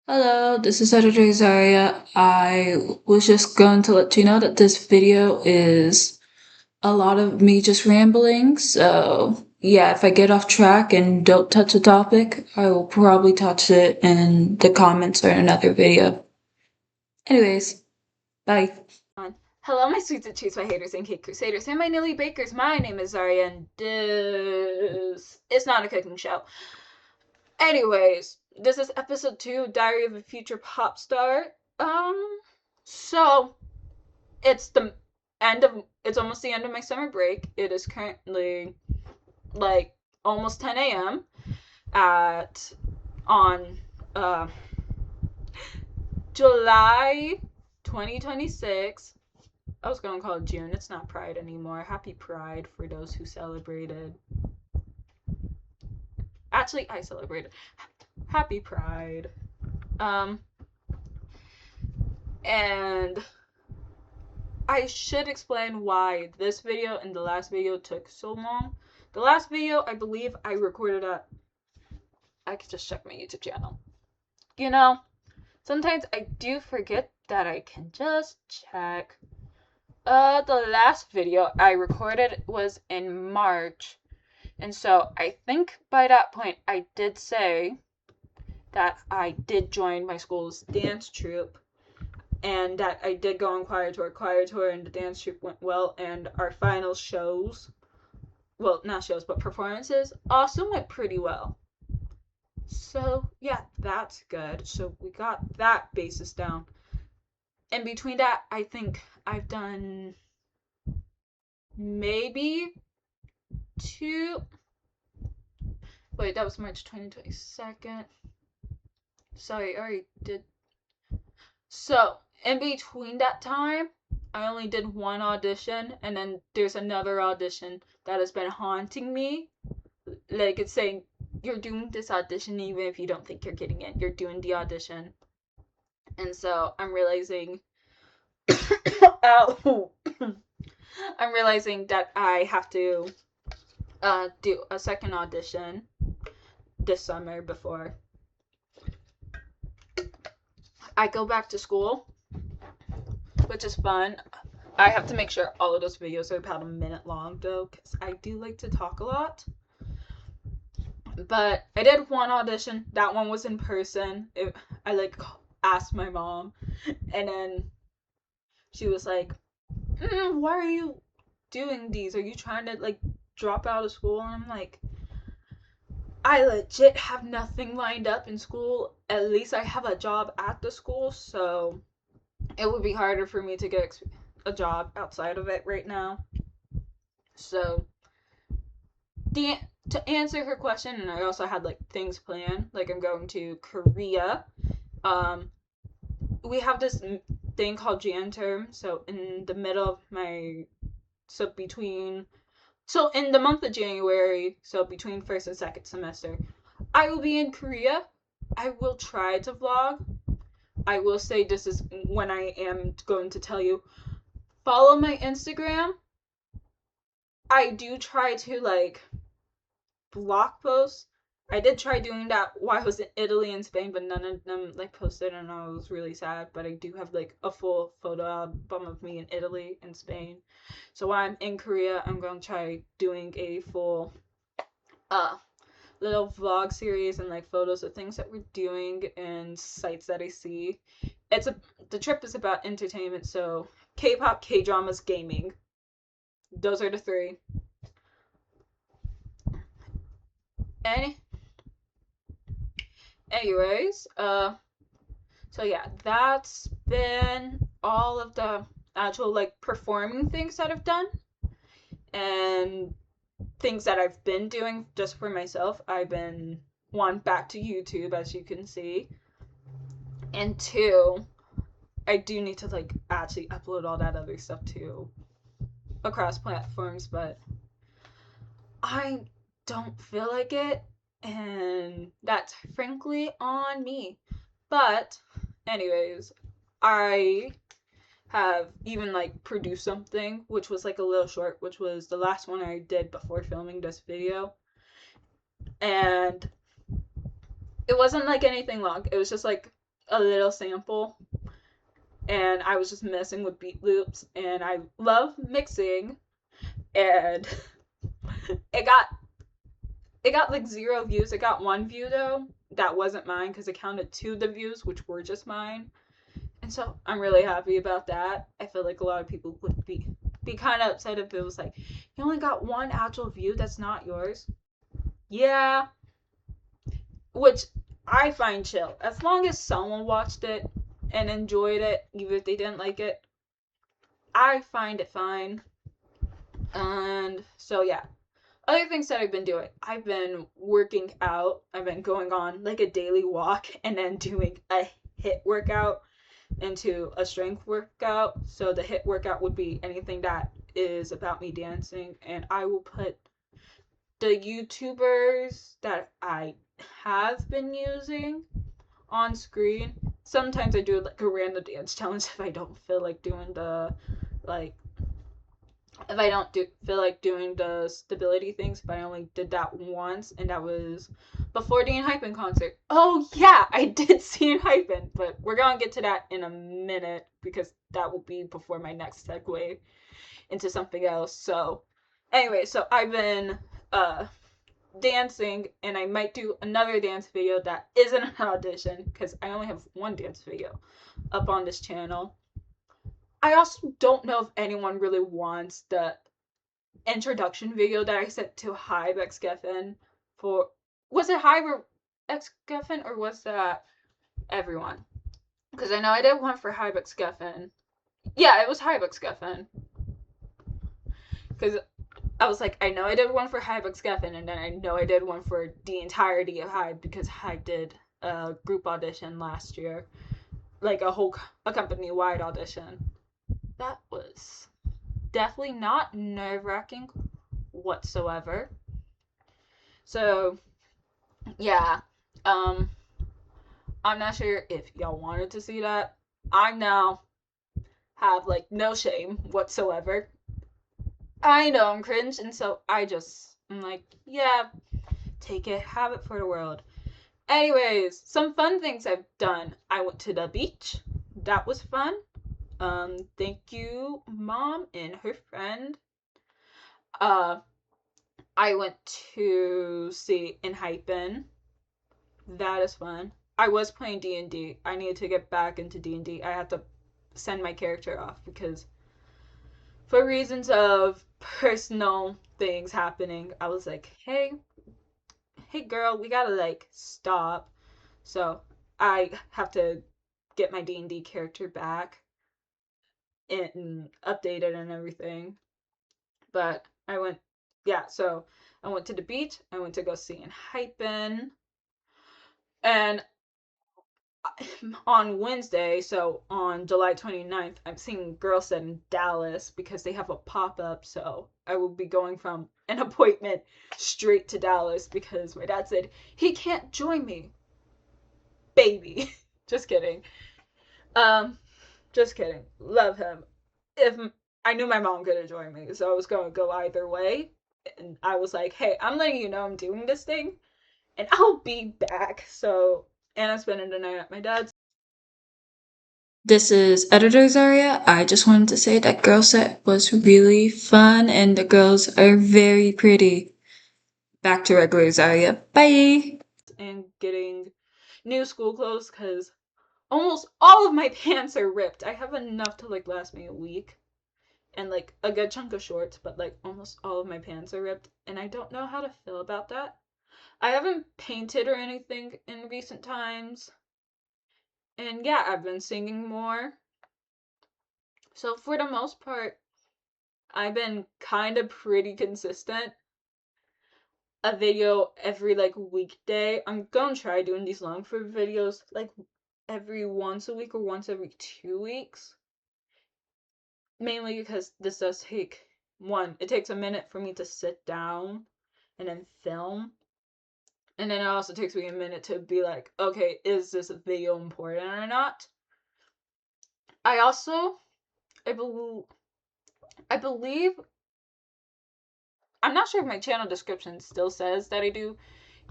Hello, this is Editor Zaria. I was just going to let you know that this video is a lot of me just rambling. So, yeah, if I get off track and don't touch a topic, I will probably touch it in the comments or in another video. Anyways, bye. Hello, my sweets and cheese, my haters and cake crusaders, and my nilly bakers. My name is Zarya, and this is not a cooking show. Anyways, this is episode 2, Diary of a Future Pop Star. So it's almost the end of my summer break. It is currently like almost 10 a.m. at on uh July 2026. I was gonna call it June. It's not Pride anymore. Happy Pride for those who celebrated. Actually, I celebrated. Happy Pride. Um, and I should explain why this video and the last video took so long. The last video, I believe I recorded at. I could just check my YouTube channel. You know, sometimes I do forget that I can just check. The last video I recorded was in March. And so I think by that point I did say that I did join my school's dance troupe and that I did go on choir tour, and the dance troupe went well, and our final shows, well, not shows, but performances, also went pretty well. So, yeah, that's good. So, we got that basis down. In between that, I think I've done maybe two. Wait, that was March 2022nd. Sorry, I already did. So, in between that time, I only did one audition, and then there's another audition that has been haunting me. Like, it's saying, you're doing this audition even if you don't think you're getting it. You're doing the audition. And so, I'm realizing. Ow! I'm realizing that I have to do a second audition this summer before I go back to school, which is fun. I have to make sure all of those videos are about a minute long though, because I do like to talk a lot. But I did one audition. That one was in person. I like asked my mom, and then she was like, "Why are you doing these? Are you trying to like drop out of school?" And I'm like, I legit have nothing lined up in school. At least I have a job at the school, so it would be harder for me to get a job outside of it right now. So, the to answer her question, and I also had like things planned. Like I'm going to Korea. Um, we have this thing called Jan term. So in the middle of my so between so in the month of January, so between first and second semester, I will be in Korea. I will try to vlog. I will say this is when I am going to tell you. Follow my Instagram. I do try to like blog posts. I did try doing that while I was in Italy and Spain, but none of them like posted, and I was really sad. But I do have like a full photo album of me in Italy and Spain. So while I'm in Korea, I'm going to try doing a full uh little vlog series and like photos of things that we're doing and sites that I see. It's a the trip is about entertainment, so K-pop, K-dramas, gaming. Those are the three. Any anyways, so yeah, that's been all of the actual like performing things that I've done and things that I've been doing just for myself. I've been one back to YouTube, as you can see, and two, I do need to like actually upload all that other stuff too across platforms, but I don't feel like it, and that's frankly on me. But anyways, I have even like produced something which was like a little short, which was the last one I did before filming this video. And it wasn't like anything long. It was just like a little sample, and I was just messing with beat loops, and I love mixing, and it got it got like 0 views. It got 1 view though. That wasn't mine because it counted to the views, which were just mine. And so I'm really happy about that. I feel like a lot of people would be kind of upset if it was like, you only got one actual view that's not yours. Yeah, which I find chill. As long as someone watched it and enjoyed it, even if they didn't like it, I find it fine. And so yeah. Other things that I've been doing. I've been working out. I've been going on like a daily walk and then doing a HIIT workout into a strength workout. So the HIIT workout would be anything that is about me dancing, and I will put the YouTubers that I have been using on screen. Sometimes I do like a random dance challenge if I don't feel like doing the like if I don't feel like doing the stability things, but I only did that once, and that was before the Hypen concert. Oh yeah, I did see Hypen, but we're gonna get to that in a minute because that will be before my next segue into something else. So anyway, so I've been uh dancing, and I might do another dance video that isn't an audition because I only have one dance video up on this channel. I also don't know if anyone really wants the introduction video that I sent to Hybe X Geffen for. Was it Hybe X Geffen or was that everyone? Because I know I did one for Hybe X Geffen. Yeah, it was Hybe X Geffen. Because I was like, I know I did one for Hybe X Geffen, and then I know I did one for the entirety of Hybe because Hybe did a group audition last year, like a company wide audition. That was definitely not nerve wracking whatsoever. So yeah, um, I'm not sure if y'all wanted to see that. I now have like no shame whatsoever. I know I'm cringe, and so I'm like, yeah, take it, have it for the world. Anyways, some fun things I've done. I went to the beach. That was fun. Thank you, mom and her friend. Uh, I went to see in Hypen. That is fun. I was playing D&D. I needed to get back into D&D. I had to send my character off because for reasons of personal things happening, I was like, hey girl, we gotta like stop. So I have to get my D&D character back and updated and everything. But so I went to the beach. I went to go see in Hypen. And on Wednesday, so on July 29th, I'm seeing Girl Set in Dallas because they have a pop up. So I will be going from an appointment straight to Dallas because my dad said he can't join me. Baby. Just kidding. Um, just kidding. Love him. If I knew my mom couldn't join me, so I was going to go either way. And I was like, hey, I'm letting you know I'm doing this thing, and I'll be back. So, and I'm spending the night at my dad's. This is Editor Zaria. I just wanted to say that girl set was really fun and the girls are very pretty. Back to regular Zaria. Bye! And getting new school clothes because almost all of my pants are ripped. I have enough to like last me a week and like a good chunk of shorts, but like almost all of my pants are ripped, and I don't know how to feel about that. I haven't painted or anything in recent times, and yeah, I've been singing more. So for the most part, I've been kind of pretty consistent. A video every like weekday. I'm gonna try doing these long form videos like every once a week or once every 2 weeks. Mainly because this does take it takes a minute for me to sit down and then film. And then it also takes me a minute to be like, okay, is this video important or not? I also I believe I believe I'm not sure if my channel description still says that I do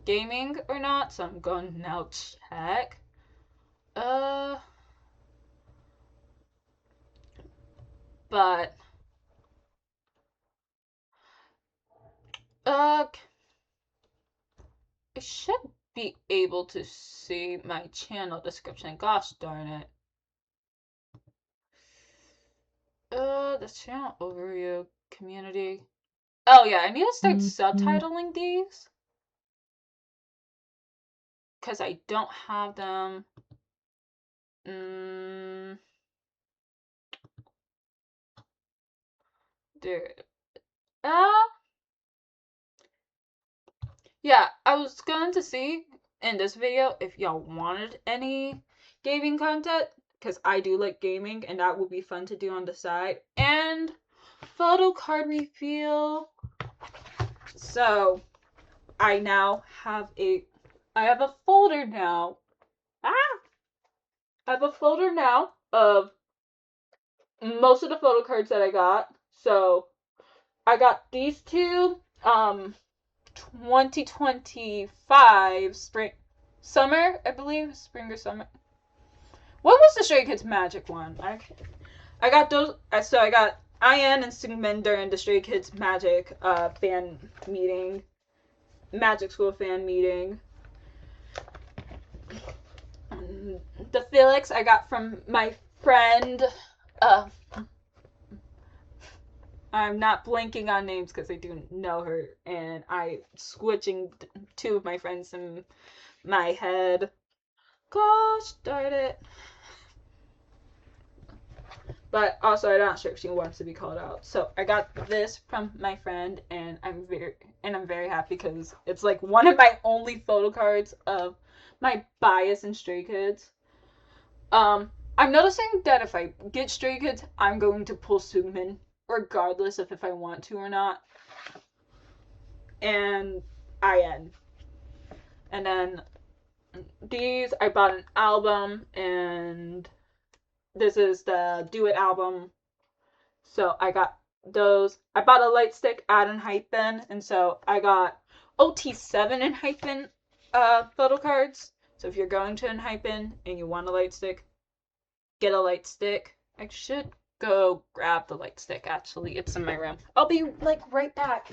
gaming or not, so I'm going to now check. But uh I should be able to see my channel description. Gosh darn it. The channel overview, community. Oh yeah, I need to start subtitling these. Because I don't have them. There. Uh, yeah, I was going to see in this video if y'all wanted any gaming content. Because I do like gaming, and that would be fun to do on the side. And photo card reveal. So, I have a folder now. Ah! I have a folder now of most of the photo cards that I got. So, I got these two 2025 summer, I believe, spring or summer. What was the Stray Kids Magic one? I got those. So I got IN and Sigmund during the Stray Kids Magic fan meeting, Magic School fan meeting. The Felix I got from my friend. I'm not blanking on names because I do know her, and I switching two of my friends in my head. Gosh darn it. But also I'm not sure if she wants to be called out. So I got this from my friend, and I'm very happy because it's like one of my only photo cards of my bias in Stray Kids. I'm noticing that if I get Stray Kids, I'm going to pull Sugmin regardless of if I want to or not. And IN. And then these, I bought an album, and this is the Do It album. So I got those. I bought a light stick at an Hyphen, and so I got OT7 in Hyphen photo cards. So if you're going to an Hyphen and you want a light stick, get a light stick. I should go grab the light stick, actually. It's in my room. I'll be, like, right back.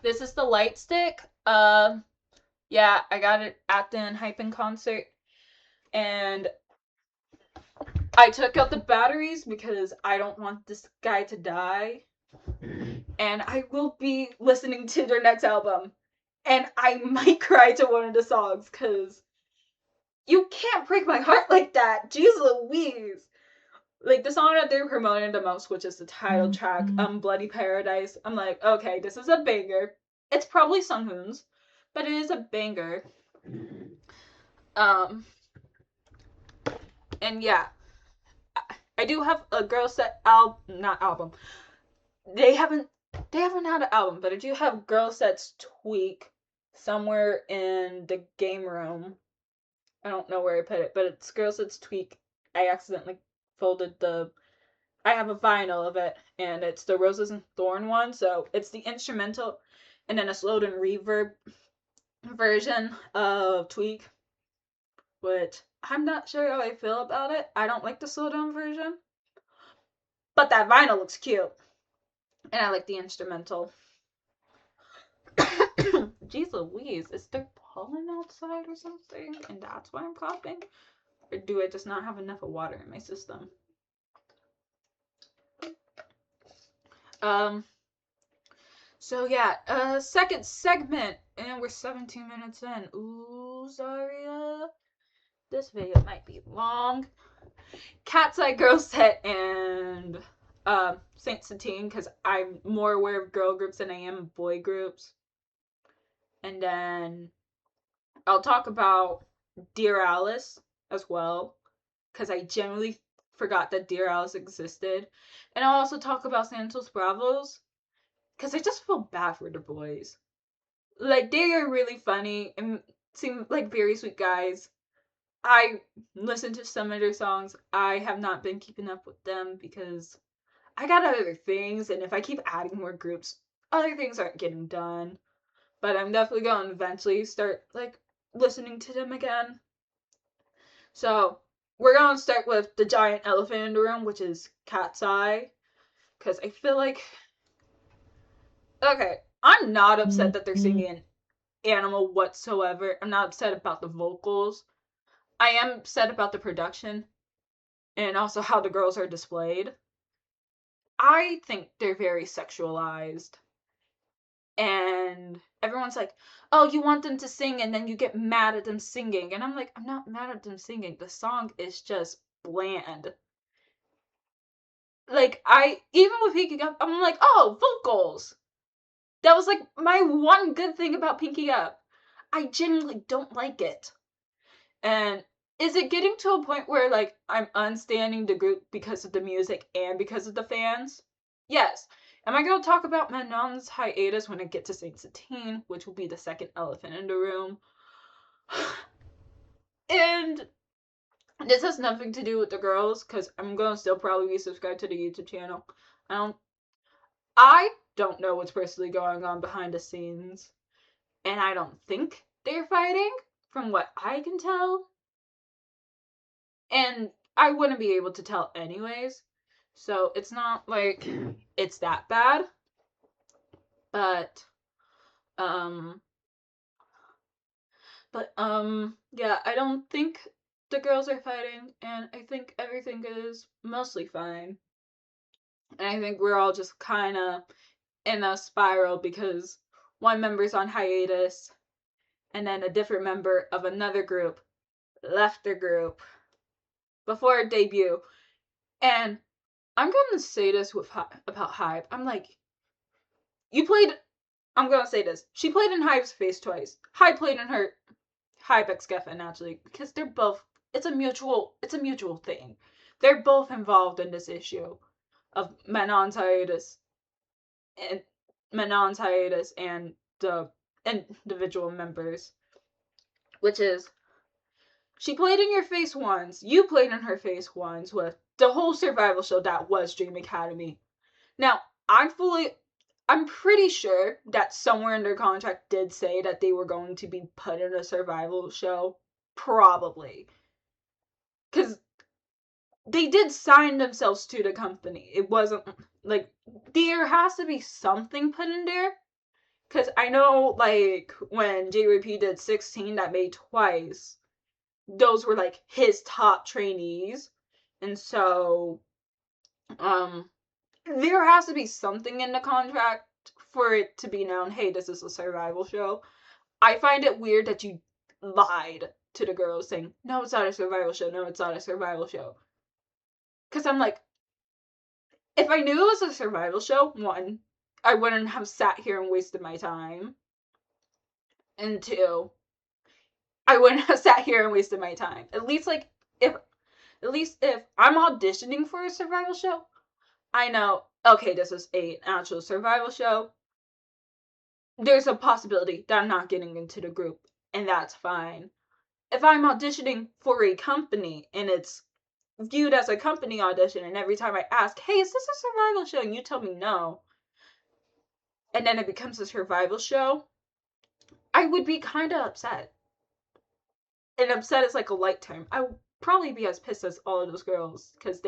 This is the light stick. Yeah, I got it at the Hyphen concert. And I took out the batteries because I don't want this guy to die. And I will be listening to their next album. And I might cry to one of the songs because you can't break my heart like that. Jeez Louise. Like the song that they're promoting the most, which is the title track, Bloody Paradise. I'm like, okay, this is a banger. It's probably Sunghoon's, but it is a banger. And yeah, I do have a girl set not album. They haven't had an album, but I do have Girl Set's Tweak somewhere in the game room. I don't know where I put it, but it's Girl Set's Tweak. I accidentally folded I have a vinyl of it, and it's the Roses and Thorn one, so it's the instrumental and then a slowed and reverb version of Tweak, which I'm not sure how I feel about it. I don't like the slowed down version, but that vinyl looks cute, and I like the instrumental. Jeez Louise, is there pollen outside or something, and that's why I'm coughing? Or do I just not have enough of water in my system? So yeah, second segment, and we're 17 minutes in. Ooh, Zaria. This video might be long. Cat's Eye Girl Set and Saint Satine, because I'm more aware of girl groups than I am boy groups. And then I'll talk about Dear Alice as well, because I generally forgot that Dear Alice existed. And I'll also talk about Santos Bravos, because I just feel bad for the boys. Like, they are really funny and seem like very sweet guys. I listen to some of their songs. I have not been keeping up with them because I got other things, and if I keep adding more groups, other things aren't getting done. But I'm definitely going to eventually start like listening to them again. So we're going to start with the giant elephant in the room, which is Cat's Eye, because I feel like okay, I'm not upset that they're singing Animal whatsoever. I'm not upset about the vocals. I am upset about the production and also how the girls are displayed. I think they're very sexualized. And everyone's like, oh, you want them to sing and then you get mad at them singing. And I'm like, I'm not mad at them singing. The song is just bland. Like, even with Pinky Up, I'm like, oh, vocals. That was like my one good thing about Pinky Up. I genuinely don't like it. And is it getting to a point where like I'm unstanding the group because of the music and because of the fans? Yes. Am I going to talk about Manon's hiatus when I get to Saint Satine, which will be the second elephant in the room? And this has nothing to do with the girls, because I'm going to still probably be subscribed to the YouTube channel. I don't, I don't know what's personally going on behind the scenes, and I don't think they're fighting, from what I can tell. And I wouldn't be able to tell anyways. So it's not like it's that bad. But um yeah, I don't think the girls are fighting, and I think everything is mostly fine. And I think we're all just kinda in a spiral because one member's on hiatus and then a different member of another group left their group before debut. And I'm gonna say this with about Hype. I'm like, you played. I'm gonna say this. She played in Hype's face twice. Hype played in her Hype ex Geffen actually, because they're both. It's a mutual. It's a mutual thing. They're both involved in this issue of Manon's hiatus and the individual members, which is she played in your face once. You played in her face once with the whole survival show that was Dream Academy. Now, I'm pretty sure that somewhere in their contract did say that they were going to be put in a survival show. Probably. Because they did sign themselves to the company. It wasn't like there has to be something put in there. Because I know, like, when JYP did 16 that made twice, those were like his top trainees. And so, there has to be something in the contract for it to be known, hey, this is a survival show. I find it weird that you lied to the girls saying, no, it's not a survival show. No, it's not a survival show. Because I'm like, if I knew it was a survival show, one, I wouldn't have sat here and wasted my time. And two, I wouldn't have sat here and wasted my time. If at least if I'm auditioning for a survival show, I know, okay, this is an actual survival show. There's a possibility that I'm not getting into the group, and that's fine. If I'm auditioning for a company and it's viewed as a company audition, and every time I ask, hey, is this a survival show? And you tell me no, and then it becomes a survival show, I would be kind of upset. And upset is like a light term. I would probably be as pissed as all of those girls because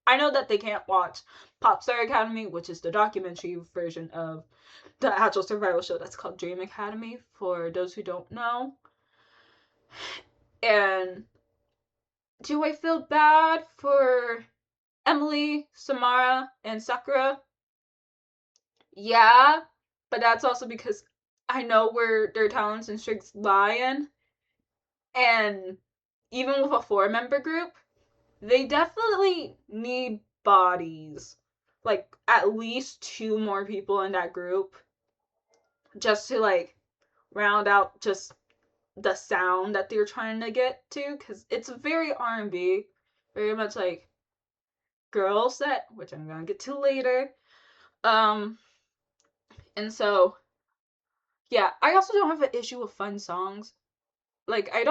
I know that they can't watch Popstar Academy, which is the documentary version of the actual survival show that's called Dream Academy, for those who don't know. And do I feel bad for Emily, Samara, and Sakura? Yeah, but that's also because I know where their talents and strengths lie in. And even with a 4-member group, they definitely need bodies. Like, at least 2 more people in that group. Just to, like, round out just the sound that they're trying to get to. Because it's very R&B. Very much like girl set, which I'm gonna get to later. Um, and so, yeah, I also don't have an issue with fun songs. Like, I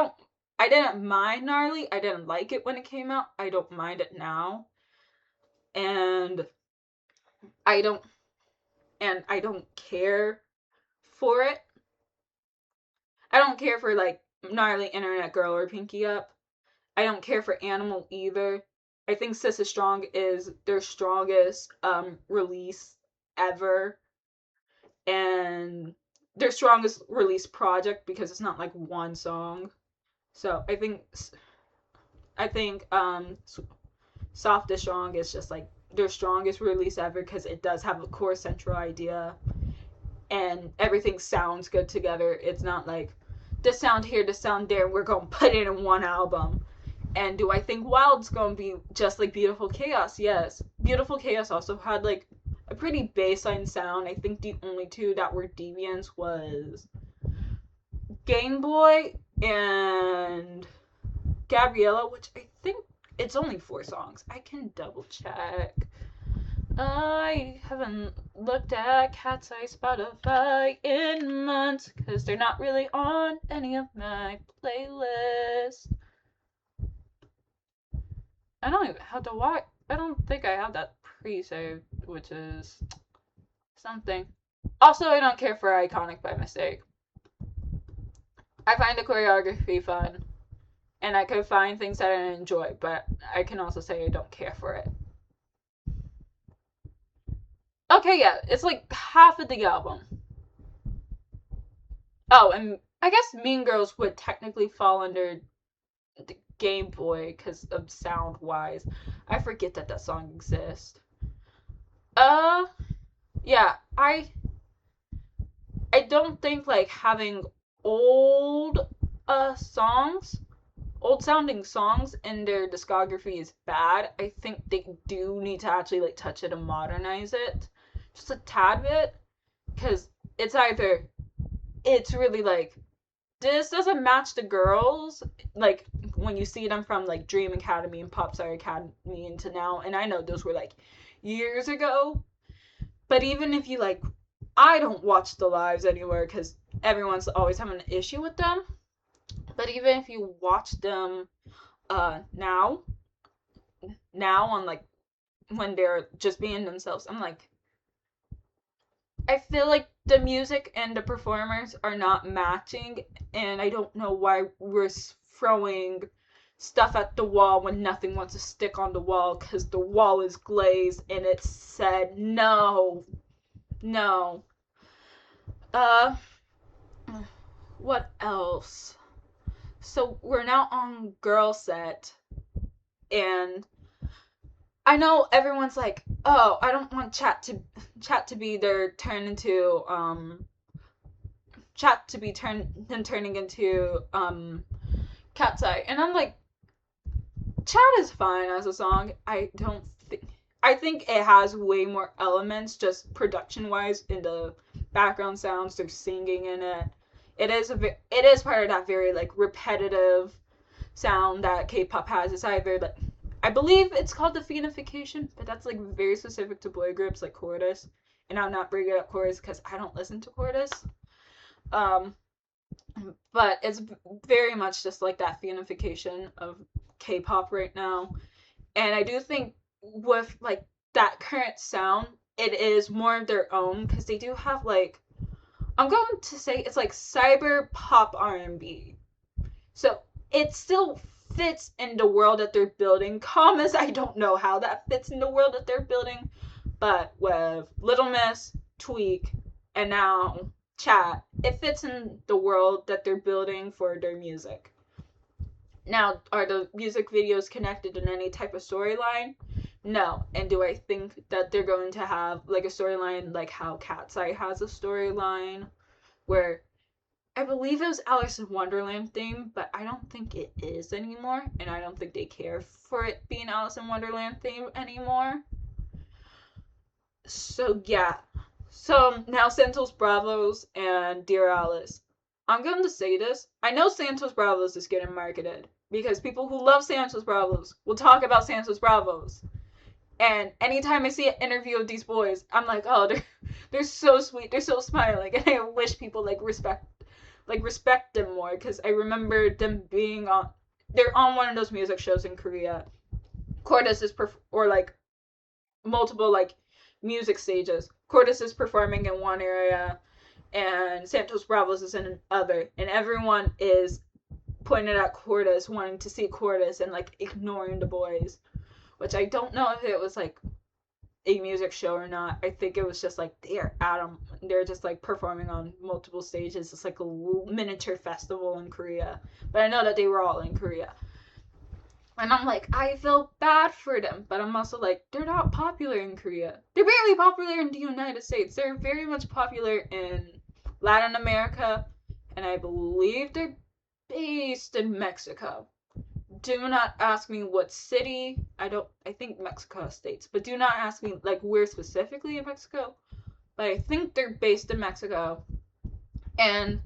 didn't mind Gnarly. I didn't like it when it came out. I don't mind it now. And I don't I don't care for it. I don't care for like Gnarly Internet Girl or Pinky Up. I don't care for Animal either. I think Sis is Strong is their strongest release ever, and their strongest release project because it's not like one song. So I think Soft is Strong is just like their strongest release ever because it does have a core central idea and everything sounds good together. It's not like this sound here, this sound there, we're gonna put it in one album. And do I think Wild's gonna be just like Beautiful Chaos? Yes. Beautiful Chaos also had like a pretty baseline sound. I think the only two that were deviants was Game Boy and Gabriella, which I think it's only 4 songs. I can double check. I haven't looked at Cat's Eye Spotify in months because they're not really on any of my playlists. I don't even have to watch. I don't think I have that pre-saved, which is something. Also, I don't care for Iconic by mistake. I find the choreography fun, and I could find things that I enjoy, but I can also say I don't care for it. Okay, yeah, it's like half of the album. Oh, and I guess Mean Girls would technically fall under the Game Boy because of sound wise. I forget that that song exists. Uh, yeah, I don't think like having old songs, old sounding songs in their discography is bad. I think they do need to actually like touch it and modernize it just a tad bit because it's either it's really like this doesn't match the girls like when you see them from like Dream Academy and Popstar Academy into now, and I know those were like years ago, but even if you like, I don't watch the lives anywhere because everyone's always having an issue with them. But even if you watch them now on like when they're just being themselves, I'm like I feel like the music and the performers are not matching, and I don't know why we're throwing stuff at the wall when nothing wants to stick on the wall because the wall is glazed and it said no, no. Uh, what else? So we're now on Girl Set, and I know everyone's like, oh, I don't want chat to be their turn into chat to be turning into Cat's Eye, and I'm like, chat is fine as a song. I think it has way more elements just production wise in the background sounds. There's singing in it. It is part of that very like repetitive sound that K-pop has. It's either like I believe it's called the phenification, but that's like very specific to boy groups like Chorus. And I'm not bringing up Chorus because I don't listen to Chorus. Um, but it's very much just like that phenification of K-pop right now. And I do think with like that current sound, it is more of their own because they do have like I'm going to say it's like cyber pop R&B. So it still fits in the world that they're building. Commas, I don't know how that fits in the world that they're building, but with Little Miss, Tweak, and now Chat, it fits in the world that they're building for their music. Now, are the music videos connected in any type of storyline? No. And do I think that they're going to have like a storyline like how Cat's Eye has a storyline where I believe it was Alice in Wonderland theme, but I don't think it is anymore, and I don't think they care for it being Alice in Wonderland theme anymore. So yeah. So now Santos Bravos and Dear Alice. I'm going to say this. I know Santos Bravos is getting marketed because people who love Santos Bravos will talk about Santos Bravos. And anytime I see an interview of these boys, I'm like, oh, they're so sweet, they're so smiling, and I wish people respect them more because I remember them being on they're on one of those music shows in Korea. Chorus is or like multiple like music stages. Cordes is performing in one area, and Santos Bravos is in another, and everyone is pointed at Cordes, wanting to see Cordes, and like ignoring the boys. Which I don't know if it was like a music show or not. I think it was just like they're just like performing on multiple stages. It's like a miniature festival in Korea. But I know that they were all in Korea. And I'm like, I feel bad for them, but I'm also like, they're not popular in Korea. They're barely popular in the United States. They're very much popular in Latin America, and I believe they're based in Mexico. Do not ask me what city. I think Mexico has states, but do not ask me like where specifically in Mexico. But I think they're based in Mexico. And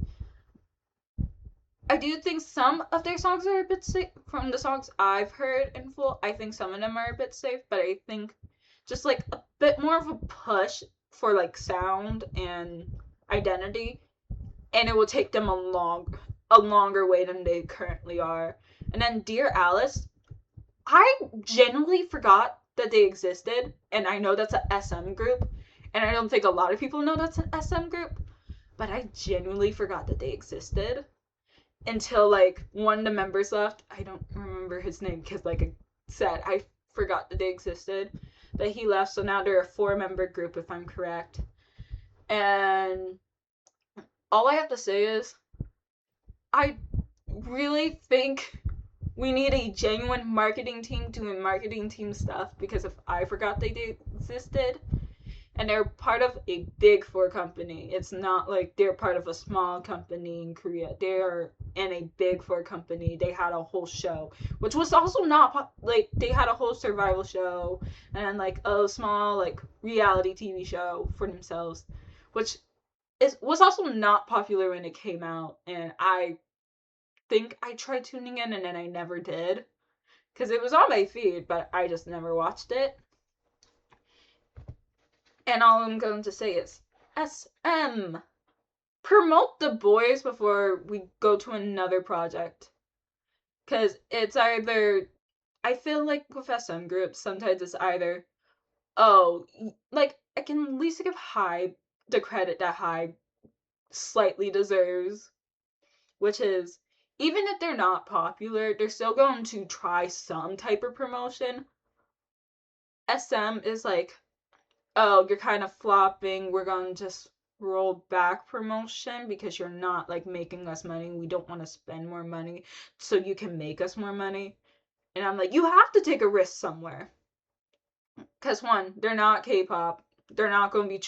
I do think some of their songs are a bit safe. From the songs I've heard in full, I think some of them are a bit safe, but I think just like a bit more of a push for like sound and identity, and it will take them a longer way than they currently are. And then Dear Alice, I genuinely forgot that they existed, and I know that's a SM group, and I don't think a lot of people know that's an SM group, but I genuinely forgot that they existed until like one of the members left. I don't remember his name because, like I said, I forgot that they existed, but he left, so now they're a 4-member group if I'm correct. And all I have to say is, I really think we need a genuine marketing team doing marketing team stuff, because if I forgot they existed, and they're part of a big 4 company. It's not like they're part of a small company in Korea. They're in a big 4 company. They had a whole show, which was also not like they had a whole survival show and like a small like reality TV show for themselves, which was also not popular when it came out. And I think I tried tuning in and then I never did because it was on my feed, but I just never watched it. And all I'm going to say is SM. Promote the boys before we go to another project. Because it's either, I feel like with SM groups, sometimes it's either, oh, like, I can at least give Hybe the credit that Hybe slightly deserves, which is, even if they're not popular, they're still going to try some type of promotion. SM is like, oh, you're kind of flopping, we're going to just roll back promotion because you're not like making us money. We don't want to spend more money so you can make us more money. And I'm like, you have to take a risk somewhere. Cause one, they're not K-pop. They're not going to be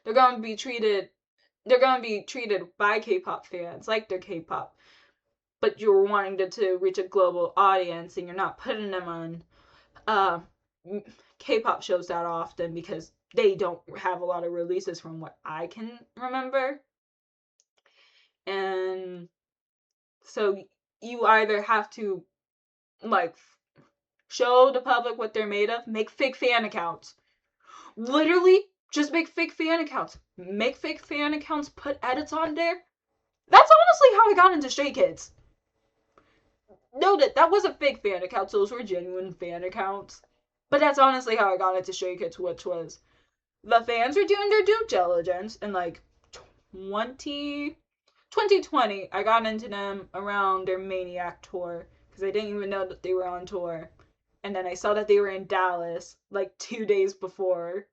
they're going to be treated by K-pop fans like they're K-pop. But you're wanting to reach a global audience and you're not putting them on K-pop shows that often because they don't have a lot of releases from what I can remember. And so you either have to like show the public what they're made of, make fake fan accounts. Literally just make fake fan accounts. Make fake fan accounts, put edits on there. That's honestly how I got into Stray Kids. No, that wasn't fake fan accounts, those were genuine fan accounts. But that's honestly how I got into Stray Kids, which was the fans were doing their due diligence in like 2020. I got into them around their Maniac tour because I didn't even know that they were on tour. And then I saw that they were in Dallas like 2 days before.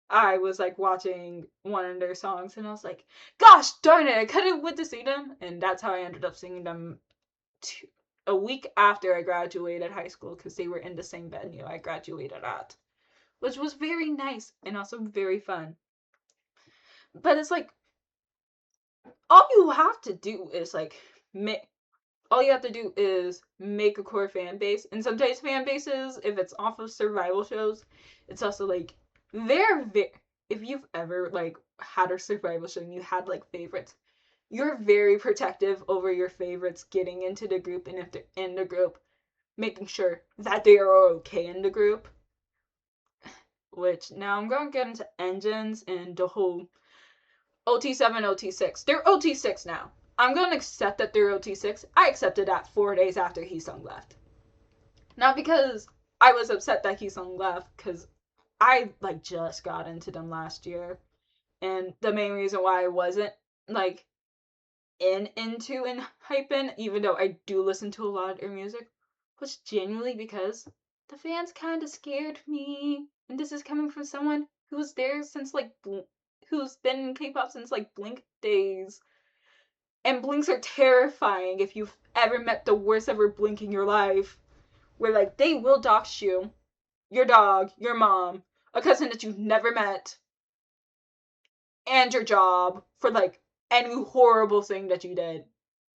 I was like watching one of their songs and I was like, gosh darn it, I couldn't wait to see them. And that's how I ended up seeing them a week after I graduated high school because they were in the same venue I graduated at, which was very nice and also very fun. But it's like, all you have to do is like make a core fan base. And sometimes fan bases, if it's off of survival shows, it's also like if you've ever like had a survival show and you had like favorites, you're very protective over your favorites getting into the group, and if they're in the group, making sure that they are okay in the group. Which now I'm going to get into engines and the whole OT7, OT6. They're OT6 now. I'm going to accept that they're OT6. I accepted that 4 days after Heesung left. Not because I was upset that Heesung left, because I like just got into them last year, and the main reason why I wasn't like into and hyping, even though I do listen to a lot of their music, was genuinely because the fans kind of scared me. And this is coming from someone who was there since like who's been in K-pop since like Blink days. And Blinks are terrifying if you've ever met the worst ever Blink in your life. Where like they will dox you, your dog, your mom, a cousin that you've never met, and your job for like any horrible thing that you did.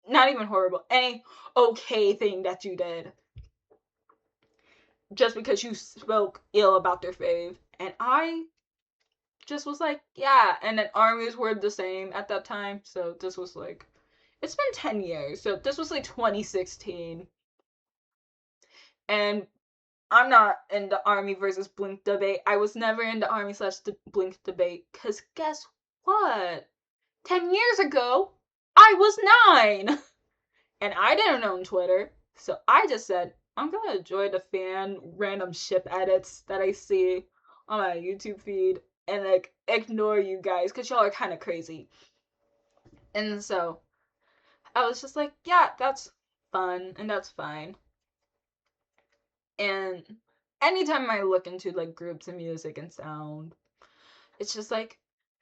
Not even horrible, any okay thing that you did. Just because you spoke ill about their fave. And I just was like, yeah. And then armies were the same at that time. So this was like, it's been 10 years. So this was like 2016. And I'm not in the army versus Blink debate. I was never in the army slash Blink debate. Because guess what? 10 years ago, I was 9. And I didn't own Twitter. So I just said, I'm going to enjoy the fan random ship edits that I see on my YouTube feed and like ignore you guys because y'all are kind of crazy. And so I was just like, yeah, that's fun and that's fine. And anytime I look into like groups and music and sound, it's just like,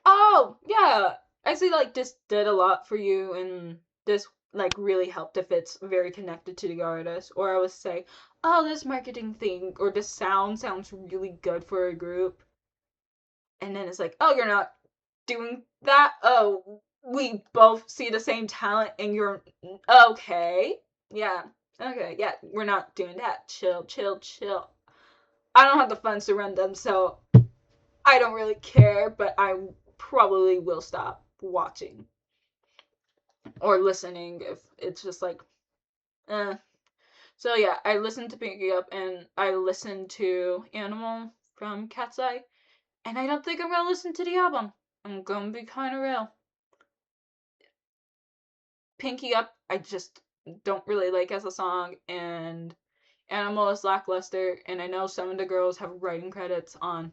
oh yeah, I see like this did a lot for you and this like really helped if it's very connected to the artist. Or I would say, oh, this marketing thing or this sounds really good for a group. And then it's like, oh, you're not doing that? Oh, we both see the same talent and you're okay. Yeah. Okay, yeah, we're not doing that. Chill, chill, chill. I don't have the funds to run them, so I don't really care, but I probably will stop watching or listening if it's just like, eh. So yeah, I listened to Pinky Up and I listened to Animal from Cat's Eye, and I don't think I'm gonna listen to the album. I'm gonna be kind of real. Pinky Up, I just don't really like as a song, and Animal is lackluster, and I know some of the girls have writing credits on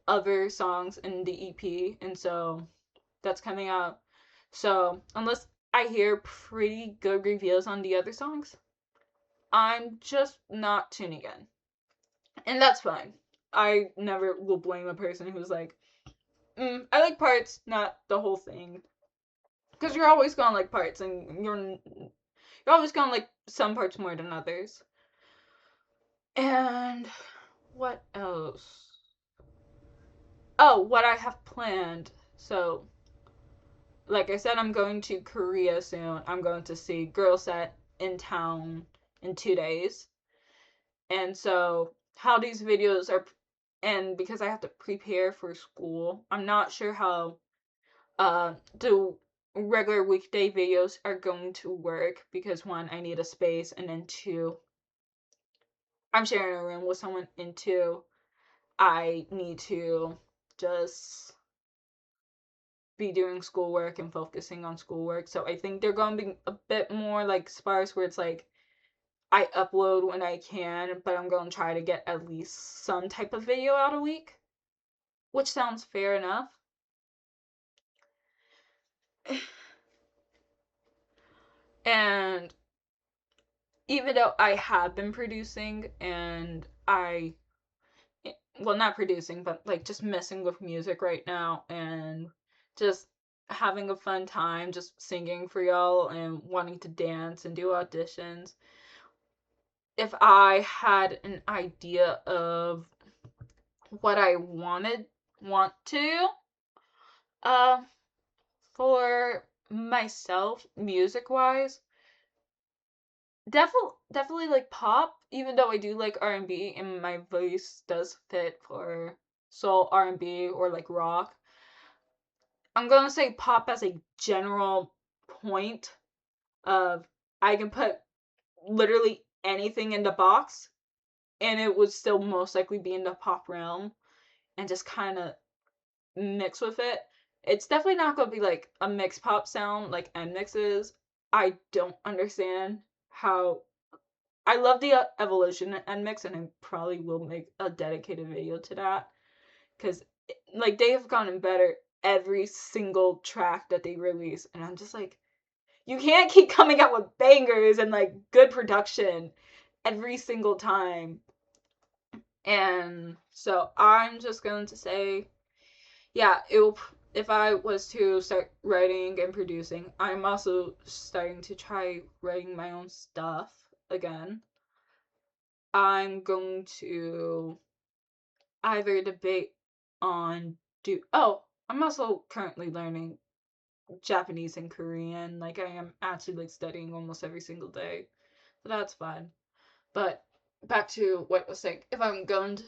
other songs in the EP, and so that's coming out. So, unless I hear pretty good reviews on the other songs, I'm just not tuning in. And that's fine. I never will blame a person who's like, I like parts, not the whole thing. Because you're always gonna like parts, and you're always gonna like some parts more than others. And what else? Oh, what I have planned. So, like I said, I'm going to Korea soon. I'm going to see Girl Set in town in 2 days. And so, how these videos are, and because I have to prepare for school, I'm not sure how the regular weekday videos are going to work because one, I need a space, and then two, I'm sharing a room with someone, and two, I need to just be doing schoolwork and focusing on schoolwork. So I think they're going to be a bit more like sparse where it's like I upload when I can, but I'm going to try to get at least some type of video out a week, which sounds fair enough. And even though I have been producing and well, not producing, but like just messing with music right now and just having a fun time, just singing for y'all and wanting to dance and do auditions. If I had an idea of what I want to, uh, for myself, music wise, definitely like pop. Even though I do like R&B, and my voice does fit for soul R&B or like rock, I'm gonna say pop as a general point of I can put literally anything in the box and it would still most likely be in the pop realm and just kind of mix with it. It's definitely not gonna be like a mixed pop sound like N mixes. I don't understand how. I love the evolution N mix, and I probably will make a dedicated video to that. because like they have gotten better every single track that they release, and I'm just like, you can't keep coming out with bangers and like good production every single time. And so I'm just going to say, yeah, it will. If I was to start writing and producing, I'm also starting to try writing my own stuff again. I'm going to either debate on do. Oh, I'm also currently learning Japanese and Korean. Like I am actually like studying almost every single day, so that's fun. But back to what I was saying, if I'm going to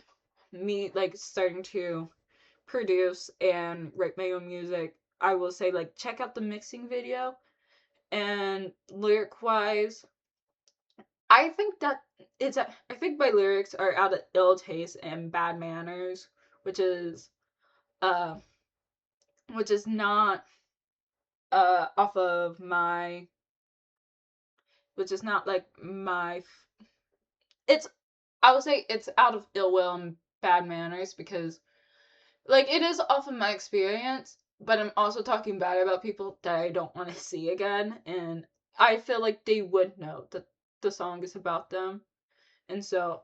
me like starting to produce and write my own music, I will say like check out the mixing video. And lyric wise, I think that I think my lyrics are out of ill taste and bad manners, which is uh which is not off of my which is not like my it's I would say it's out of ill will and bad manners because like it is off of my experience, but I'm also talking bad about people that I don't want to see again, and I feel like they would know that the song is about them. And so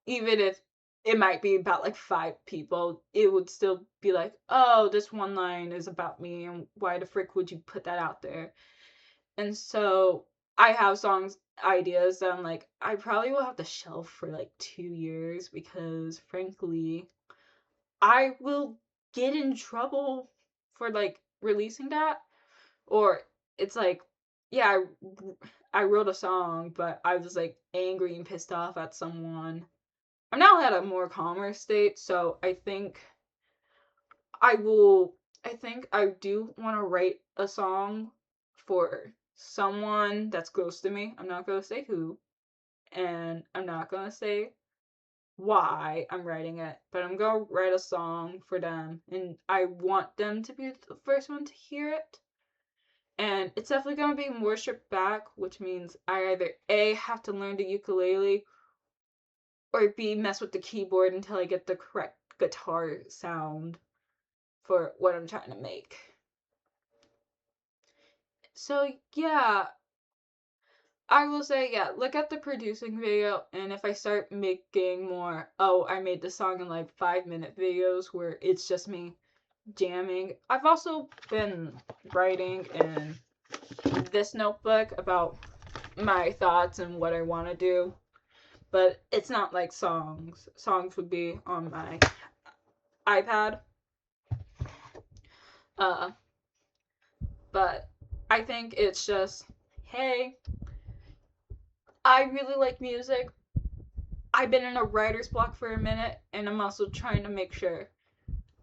even if it might be about like 5 people, it would still be like, oh, this one line is about me, and why the frick would you put that out there? And so I have songs ideas that I'm like, I probably will have to shelf for like 2 years because frankly, I will get in trouble for like releasing that. Or it's like, yeah, I wrote a song, but I was like angry and pissed off at someone. I'm now at a more calmer state, so I will, I think I do want to write a song for someone that's close to me. I'm not going to say who, and I'm not going to say why I'm writing it, but I'm going to write a song for them, and I want them to be the first one to hear it. And it's definitely going to be more stripped back, which means I either A, have to learn the ukulele, or B, mess with the keyboard until I get the correct guitar sound for what I'm trying to make. So, yeah, I will say, yeah, look at the producing video, and if I start making more, oh, I made the song in like 5-minute videos where it's just me jamming. I've also been writing in this notebook about my thoughts and what I want to do, but it's not like songs. Songs would be on my iPad. Uh, but I think it's just, hey, I really like music. I've been in a writer's block for a minute, and I'm also trying to make sure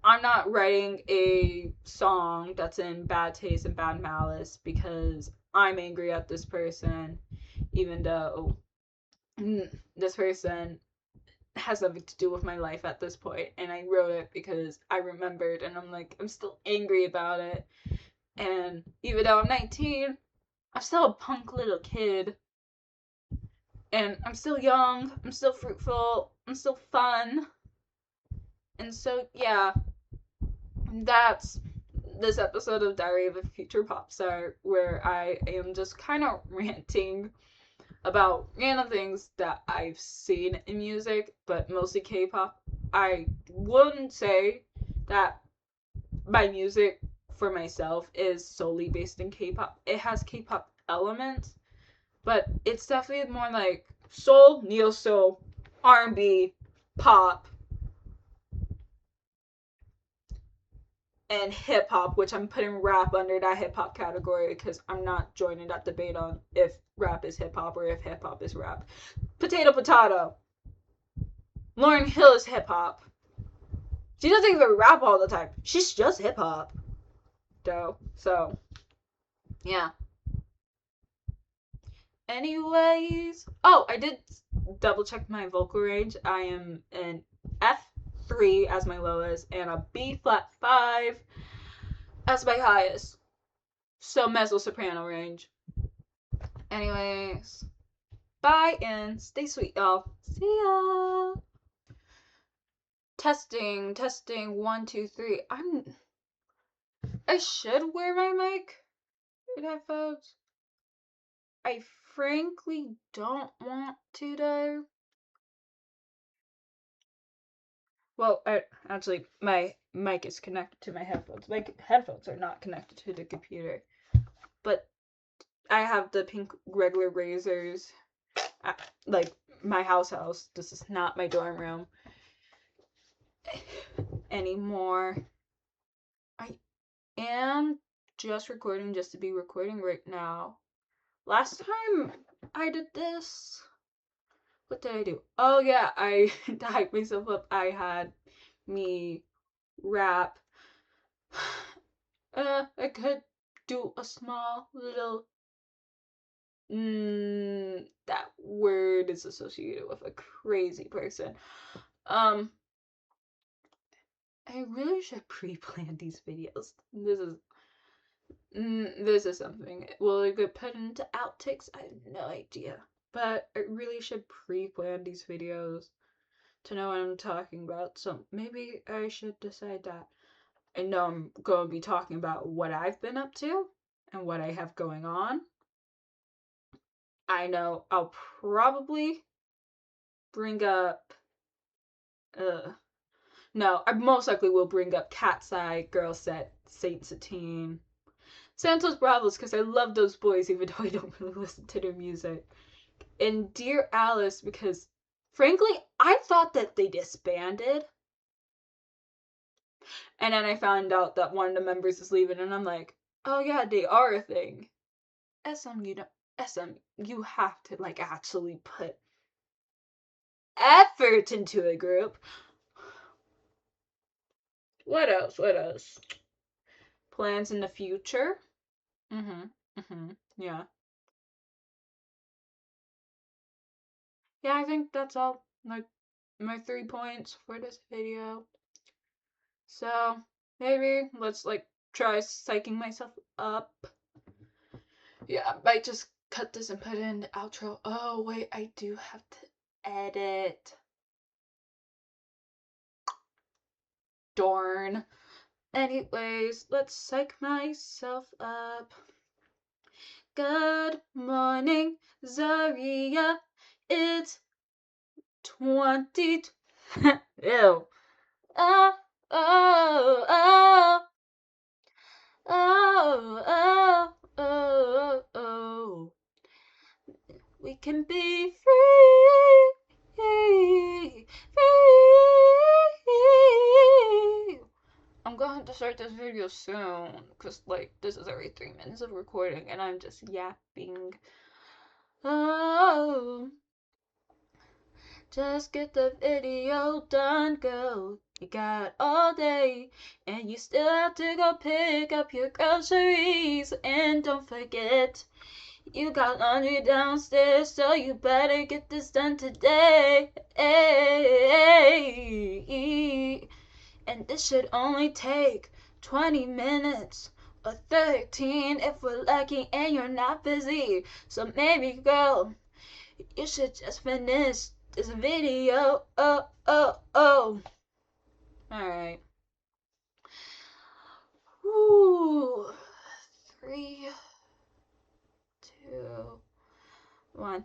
I'm not writing a song that's in bad taste and bad malice because I'm angry at this person, even though this person has nothing to do with my life at this point. And I wrote it because I remembered, and I'm like, I'm still angry about it. And even though I'm 19, I'm still a punk little kid. And I'm still young, I'm still fruitful, I'm still fun. And so, yeah, that's this episode of Diary of a Future Popstar, where I am just kind of ranting about random things that I've seen in music, but mostly K-pop. I wouldn't say that my music for myself is solely based in K-pop. It has K-pop elements, but it's definitely more like soul, neo soul, R&B, pop, and hip hop, which I'm putting rap under that hip hop category because I'm not joining that debate on if rap is hip hop or if hip hop is rap. Potato, potato. Lauryn Hill is hip hop. She doesn't even rap all the time. She's just hip hop. Though. So, yeah. Anyways. Oh, I did double check my vocal range. I am an F3 as my lowest and a B flat 5 as my highest. So mezzo soprano range. Anyways. Bye and stay sweet, y'all. See ya. Testing, testing, 1, 2, 3. I should wear my mic and headphones. I frankly don't want to though. Well, actually, my mic is connected to my headphones. My headphones are not connected to the computer. But I have the pink regular razors. Like, my house. This is not my dorm room anymore. I am just recording just to be recording right now. Last time I did this, what did I do? Oh yeah, I hyped myself up. I had me rap. I could do a small little. That word is associated with a crazy person. Um, I really should pre-plan these videos. This is something. Will it get put into outtakes? I have no idea. But I really should pre-plan these videos to know what I'm talking about. So maybe I should decide that. I know I'm going to be talking about what I've been up to and what I have going on. I know I'll probably bring up no, I most likely will bring up Cat's Eye, Girl Set, Saint Satine, Santos Bravos, because I love those boys even though I don't really listen to their music. And Dear Alice, because frankly, I thought that they disbanded. And then I found out that one of the members is leaving, and I'm like, oh yeah, they are a thing. SM, you don't. SM, you have to like actually put effort into a group. What else? What else? Plans in the future? Yeah. Yeah, I think that's all. Like my 3 points for this video. So maybe let's like try psyching myself up. Yeah, I might just cut this and put it in the outro. Oh wait, I do have to edit. Darn. Anyways, let's psych myself up. Good morning, Zaria. It's 20. Ew. Oh, oh, oh, oh, oh, oh, oh. We can be free, free. I'm going to start this video soon, because, like, this is already 3 minutes of recording, and I'm just yapping. Oh, just get the video done, girl. You got all day, and you still have to go pick up your groceries. And don't forget, you got laundry downstairs, so you better get this done today. And this should only take 20 minutes or 13 if we're lucky and you're not busy. So maybe, girl, you should just finish this video. Oh. Alright. Woo. 3, 2, 1.